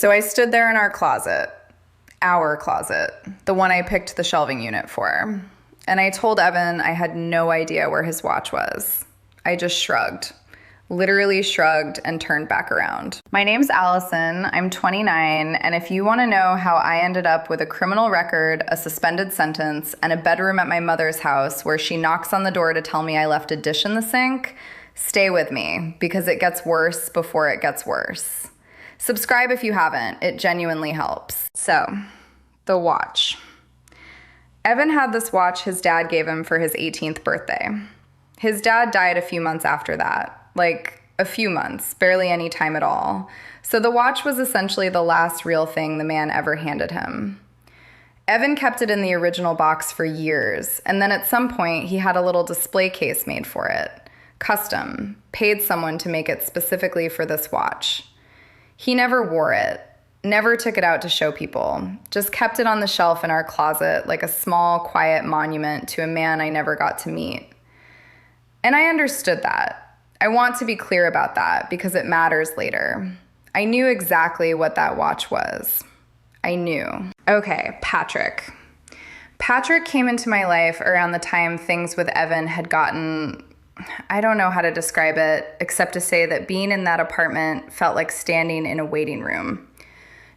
So I stood there in our closet, the one I picked the shelving unit for. And I told Evan I had no idea where his watch was. I just shrugged, literally shrugged and turned back around. My name's Allison, I'm 29, and if you want to know how I ended up with a criminal record, a suspended sentence, and a bedroom at my mother's house where she knocks on the door to tell me I left a dish in the sink, stay with me, because it gets worse before it gets worse. Subscribe if you haven't, it genuinely helps. So, the watch. Evan had this watch his dad gave him for his 18th birthday. His dad died a few months after that, like a few months, barely any time at all. So the watch was essentially the last real thing the man ever handed him. Evan kept it in the original box for years, and then at some point he had a little display case made for it. Custom, paid someone to make it specifically for this watch. He never wore it, never took it out to show people, just kept it on the shelf in our closet like a small, quiet monument to a man I never got to meet. And I understood that. I want to be clear about that because it matters later. I knew exactly what that watch was. I knew. Okay, Patrick. Patrick came into my life around the time things with Evan had gotten, I don't know how to describe it, except to say that being in that apartment felt like standing in a waiting room.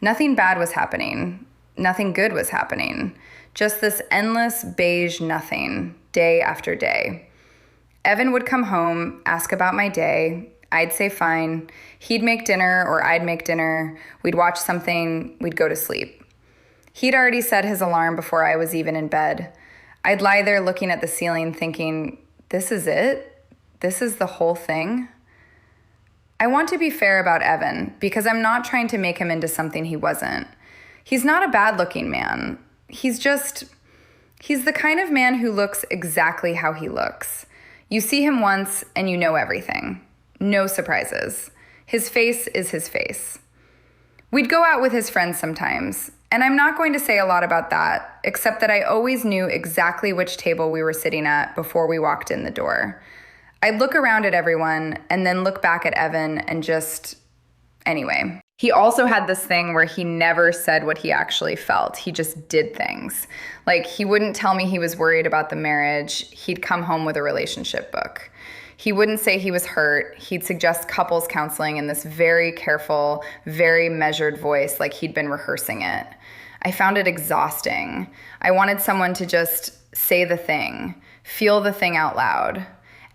Nothing bad was happening. Nothing good was happening. Just this endless beige nothing, day after day. Evan would come home, ask about my day. I'd say fine. He'd make dinner or I'd make dinner. We'd watch something. We'd go to sleep. He'd already set his alarm before I was even in bed. I'd lie there looking at the ceiling thinking, this is it? This is the whole thing? I want to be fair about Evan because I'm not trying to make him into something he wasn't. He's not a bad-looking man. He's the kind of man who looks exactly how he looks. You see him once and you know everything. No surprises. His face is his face. We'd go out with his friends sometimes, and I'm not going to say a lot about that, except that I always knew exactly which table we were sitting at before we walked in the door. I'd look around at everyone and then look back at Evan and anyway. He also had this thing where he never said what he actually felt. He just did things. Like, he wouldn't tell me he was worried about the marriage. He'd come home with a relationship book. He wouldn't say he was hurt. He'd suggest couples counseling in this very careful, very measured voice, like he'd been rehearsing it. I found it exhausting. I wanted someone to just say the thing, feel the thing out loud.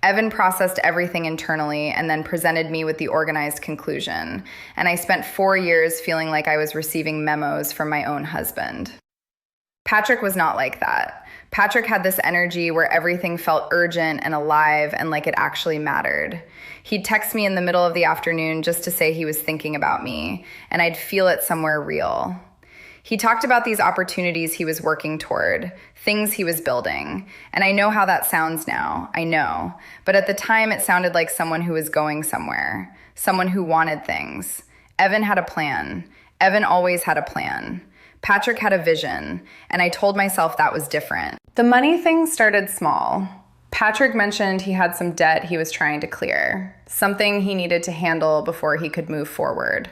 Evan processed everything internally and then presented me with the organized conclusion. And I spent 4 years feeling like I was receiving memos from my own husband. Patrick was not like that. Patrick had this energy where everything felt urgent and alive and like it actually mattered. He'd text me in the middle of the afternoon just to say he was thinking about me, and I'd feel it somewhere real. He talked about these opportunities he was working toward, things he was building, and I know how that sounds now, I know. But at the time, it sounded like someone who was going somewhere, someone who wanted things. Evan had a plan. Evan always had a plan. Patrick had a vision, and I told myself that was different. The money thing started small. Patrick mentioned he had some debt he was trying to clear, something he needed to handle before he could move forward.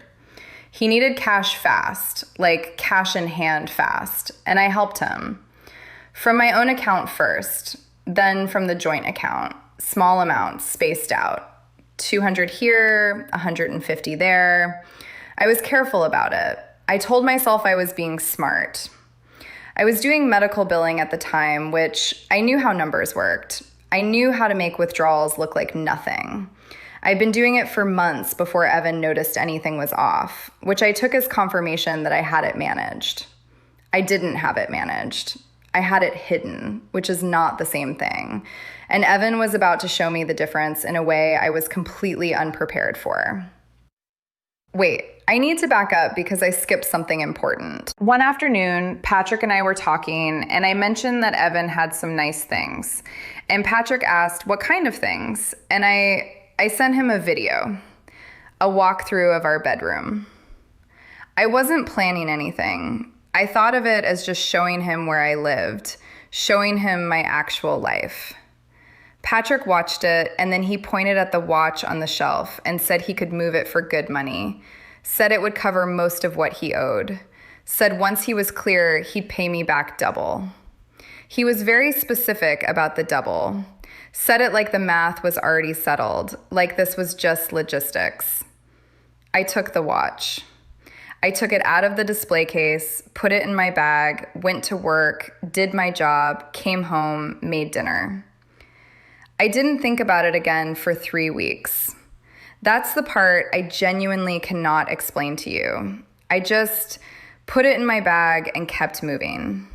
He needed cash fast, like cash in hand fast, and I helped him. From my own account first, then from the joint account, small amounts spaced out. 200 here, 150 there. I was careful about it. I told myself I was being smart. I was doing medical billing at the time, which I knew how numbers worked. I knew how to make withdrawals look like nothing. I'd been doing it for months before Evan noticed anything was off, which I took as confirmation that I had it managed. I didn't have it managed. I had it hidden, which is not the same thing. And Evan was about to show me the difference in a way I was completely unprepared for. Wait, I need to back up because I skipped something important. One afternoon, Patrick and I were talking, and I mentioned that Evan had some nice things. And Patrick asked, what kind of things? And I sent him a video, a walkthrough of our bedroom. I wasn't planning anything. I thought of it as just showing him where I lived, showing him my actual life. Patrick watched it, and then he pointed at the watch on the shelf and said he could move it for good money. Said it would cover most of what he owed. Said once he was clear, he'd pay me back double. He was very specific about the double. Said it like the math was already settled, like this was just logistics. I took the watch. I took it out of the display case, put it in my bag, went to work, did my job, came home, made dinner. I didn't think about it again for 3 weeks. That's the part I genuinely cannot explain to you. I just put it in my bag and kept moving.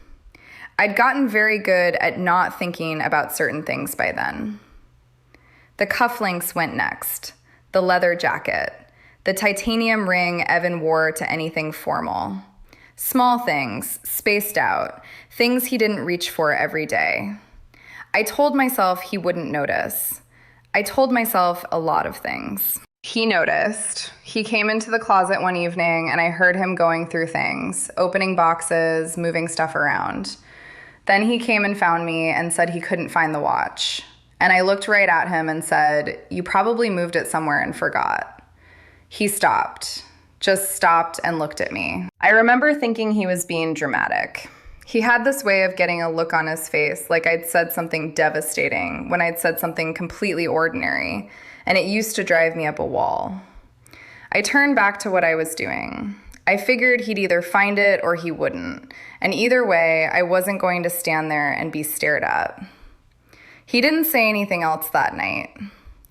I'd gotten very good at not thinking about certain things by then. The cufflinks went next, the leather jacket, the titanium ring Evan wore to anything formal. Small things, spaced out, things he didn't reach for every day. I told myself he wouldn't notice. I told myself a lot of things. He noticed. He came into the closet one evening and I heard him going through things, opening boxes, moving stuff around. Then he came and found me and said he couldn't find the watch. And I looked right at him and said, "You probably moved it somewhere and forgot." He stopped, just stopped and looked at me. I remember thinking he was being dramatic. He had this way of getting a look on his face like I'd said something devastating when I'd said something completely ordinary, and it used to drive me up a wall. I turned back to what I was doing. I figured he'd either find it or he wouldn't, and either way, I wasn't going to stand there and be stared at. He didn't say anything else that night.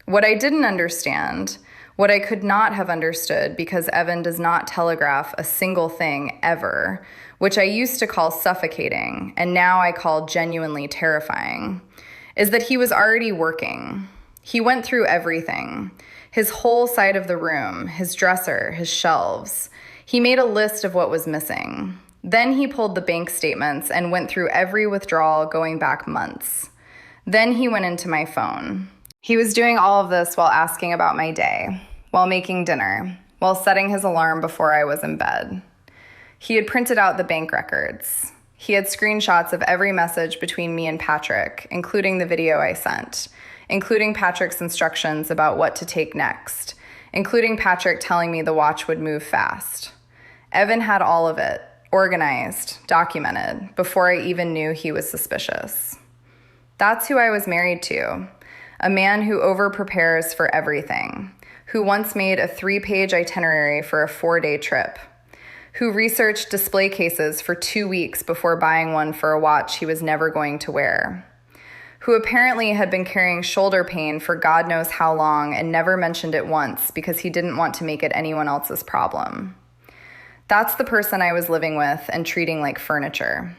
What I didn't understand, what I could not have understood because Evan does not telegraph a single thing ever, which I used to call suffocating and now I call genuinely terrifying, is that he was already working. He went through everything, his whole side of the room, his dresser, his shelves. He made a list of what was missing. Then he pulled the bank statements and went through every withdrawal going back months. Then he went into my phone. He was doing all of this while asking about my day, while making dinner, while setting his alarm before I was in bed. He had printed out the bank records. He had screenshots of every message between me and Patrick, including the video I sent, including Patrick's instructions about what to take next, including Patrick telling me the watch would move fast. Evan had all of it, organized, documented, before I even knew he was suspicious. That's who I was married to. A man who over-prepares for everything, who once made a 3-page itinerary for a 4-day trip, who researched display cases for 2 weeks before buying one for a watch he was never going to wear, who apparently had been carrying shoulder pain for God knows how long and never mentioned it once because he didn't want to make it anyone else's problem. That's the person I was living with and treating like furniture.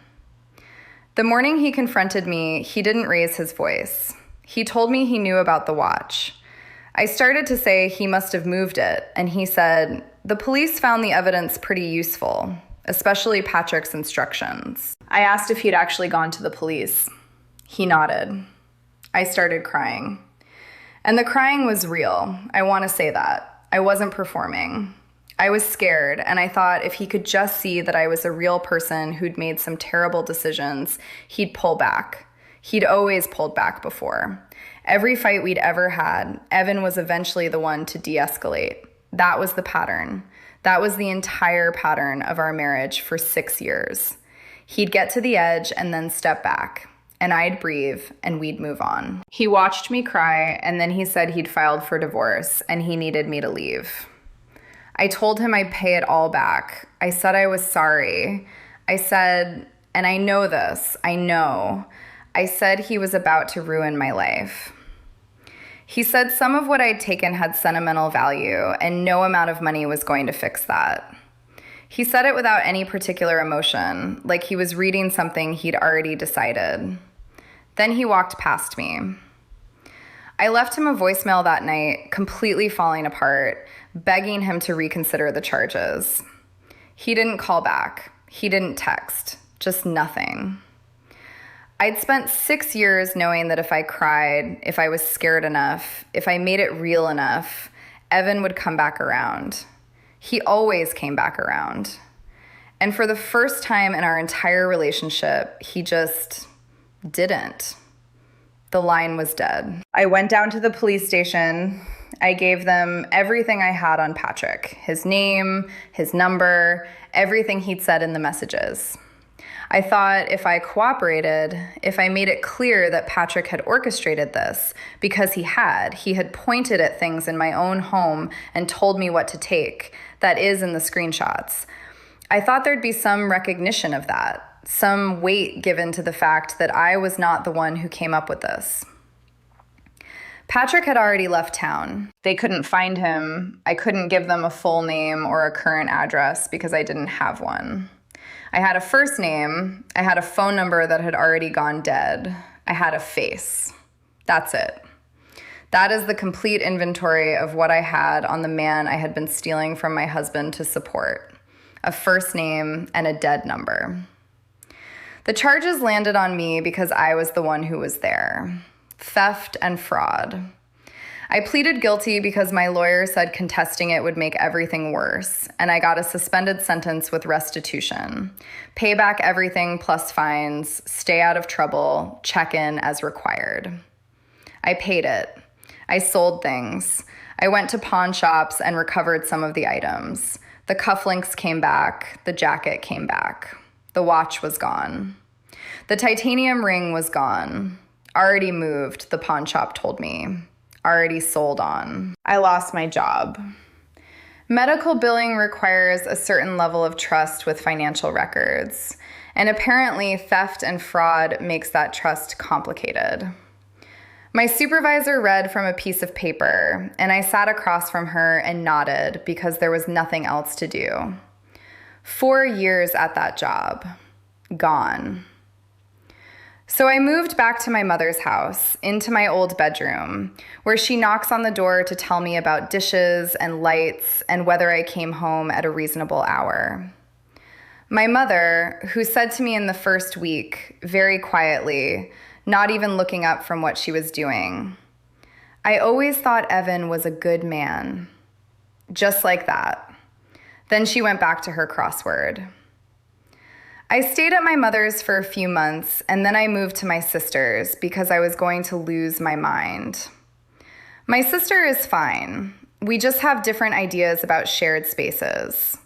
The morning he confronted me, he didn't raise his voice. He told me he knew about the watch. I started to say he must have moved it, and he said, "The police found the evidence pretty useful, especially Patrick's instructions." I asked if he'd actually gone to the police. He nodded. I started crying. And the crying was real. I want to say that. I wasn't performing. I was scared, and I thought if he could just see that I was a real person who'd made some terrible decisions, he'd pull back. He'd always pulled back before. Every fight we'd ever had, Evan was eventually the one to de-escalate. That was the pattern. That was the entire pattern of our marriage for 6 years. He'd get to the edge and then step back, and I'd breathe, and we'd move on. He watched me cry, and then he said he'd filed for divorce, and he needed me to leave. I told him I'd pay it all back. I said I was sorry. I said, and I know this, I know. I said he was about to ruin my life. He said some of what I'd taken had sentimental value, and no amount of money was going to fix that. He said it without any particular emotion, like he was reading something he'd already decided. Then he walked past me. I left him a voicemail that night, completely falling apart, begging him to reconsider the charges. He didn't call back. He didn't text. Just nothing. I'd spent 6 years knowing that if I cried, if I was scared enough, if I made it real enough, Evan would come back around. He always came back around. And for the first time in our entire relationship, he just didn't. The line was dead. I went down to the police station. I gave them everything I had on Patrick, his name, his number, everything he'd said in the messages. I thought if I cooperated, if I made it clear that Patrick had orchestrated this, because he had pointed at things in my own home and told me what to take, that is in the screenshots. I thought there'd be some recognition of that, some weight given to the fact that I was not the one who came up with this. Patrick had already left town. They couldn't find him. I couldn't give them a full name or a current address because I didn't have one. I had a first name. I had a phone number that had already gone dead. I had a face. That's it. That is the complete inventory of what I had on the man I had been stealing from my husband to support. A first name and a dead number. The charges landed on me because I was the one who was there. Theft and fraud. I pleaded guilty because my lawyer said contesting it would make everything worse, and I got a suspended sentence with restitution. Pay back everything plus fines, stay out of trouble, check in as required. I paid it. I sold things. I went to pawn shops and recovered some of the items. The cufflinks came back. The jacket came back. The watch was gone. The titanium ring was gone. Already moved, the pawn shop told me. Already sold on. I lost my job. Medical billing requires a certain level of trust with financial records, and apparently theft and fraud makes that trust complicated. My supervisor read from a piece of paper, and I sat across from her and nodded because there was nothing else to do. 4 years at that job. Gone. So I moved back to my mother's house, into my old bedroom, where she knocks on the door to tell me about dishes and lights and whether I came home at a reasonable hour. My mother, who said to me in the first week, very quietly, not even looking up from what she was doing, "I always thought Evan was a good man." Just like that. Then she went back to her crossword. I stayed at my mother's for a few months, and then I moved to my sister's because I was going to lose my mind. My sister is fine. We just have different ideas about shared spaces.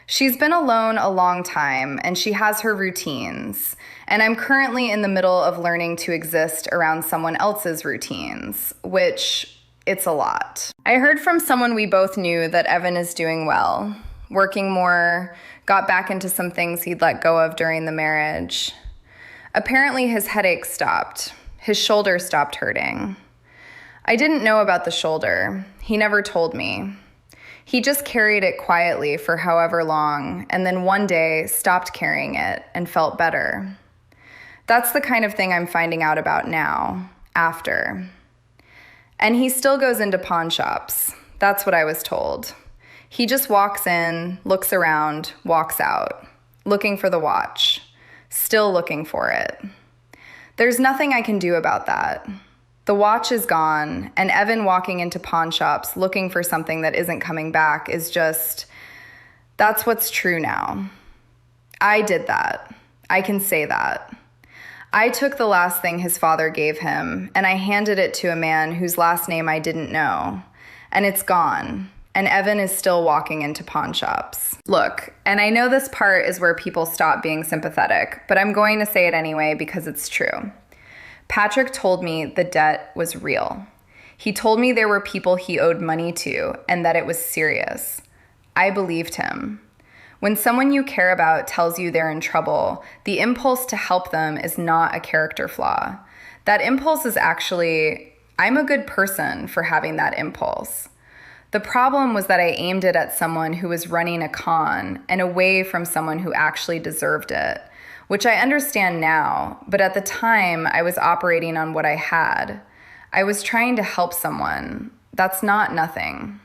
She's been alone a long time, and she has her routines, and I'm currently in the middle of learning to exist around someone else's routines, which it's a lot. I heard from someone we both knew that Evan is doing well, working more, got back into some things he'd let go of during the marriage. Apparently his headache stopped. His shoulder stopped hurting. I didn't know about the shoulder. He never told me. He just carried it quietly for however long, and then one day stopped carrying it and felt better. That's the kind of thing I'm finding out about now, after. And he still goes into pawn shops. That's what I was told. He just walks in, looks around, walks out, looking for the watch, still looking for it. There's nothing I can do about that. The watch is gone, and Evan walking into pawn shops looking for something that isn't coming back is just, that's what's true now. I did that. I can say that. I took the last thing his father gave him, and I handed it to a man whose last name I didn't know, and it's gone. And Evan is still walking into pawn shops. Look, and I know this part is where people stop being sympathetic, but I'm going to say it anyway because it's true. Patrick told me the debt was real. He told me there were people he owed money to and that it was serious. I believed him. When someone you care about tells you they're in trouble, the impulse to help them is not a character flaw. That impulse is actually, I'm a good person for having that impulse. The problem was that I aimed it at someone who was running a con and away from someone who actually deserved it, which I understand now, but at the time I was operating on what I had. I was trying to help someone. That's not nothing.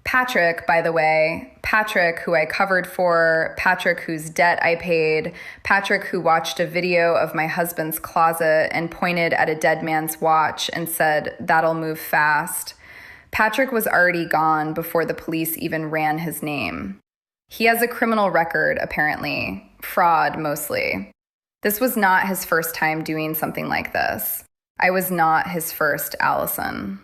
Patrick, by the way, Patrick who I covered for, Patrick whose debt I paid, Patrick who watched a video of my husband's closet and pointed at a dead man's watch and said, "That'll move fast." Patrick was already gone before the police even ran his name. He has a criminal record, apparently. Fraud, mostly. This was not his first time doing something like this. I was not his first Allison.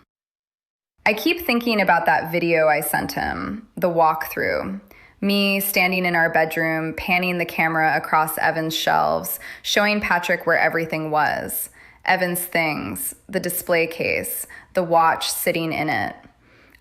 I keep thinking about that video I sent him, the walkthrough. Me standing in our bedroom, panning the camera across Evan's shelves, showing Patrick where everything was. Evan's things, the display case, the watch sitting in it.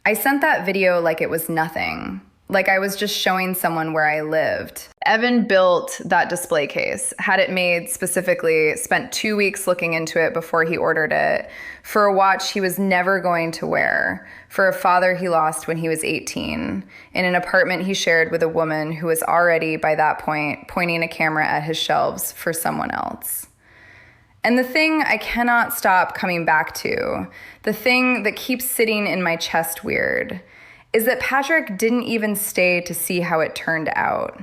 I sent that video like it was nothing, like I was just showing someone where I lived. Evan built that display case, had it made specifically, spent 2 weeks looking into it before he ordered it, for a watch he was never going to wear, for a father he lost when he was 18, in an apartment he shared with a woman who was already, by that point, pointing a camera at his shelves for someone else. And the thing I cannot stop coming back to, the thing that keeps sitting in my chest weird, is that Patrick didn't even stay to see how it turned out.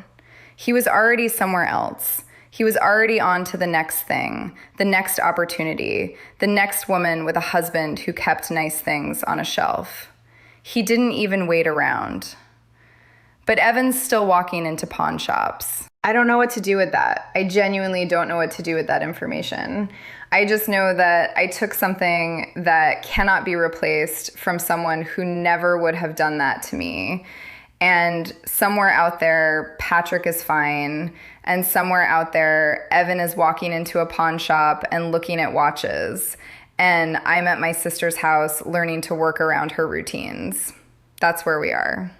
He was already somewhere else. He was already on to the next thing, the next opportunity, the next woman with a husband who kept nice things on a shelf. He didn't even wait around. But Evan's still walking into pawn shops. I don't know what to do with that. I genuinely don't know what to do with that information. I just know that I took something that cannot be replaced from someone who never would have done that to me. And somewhere out there, Patrick is fine. And somewhere out there, Evan is walking into a pawn shop and looking at watches. And I'm at my sister's house learning to work around her routines. That's where we are.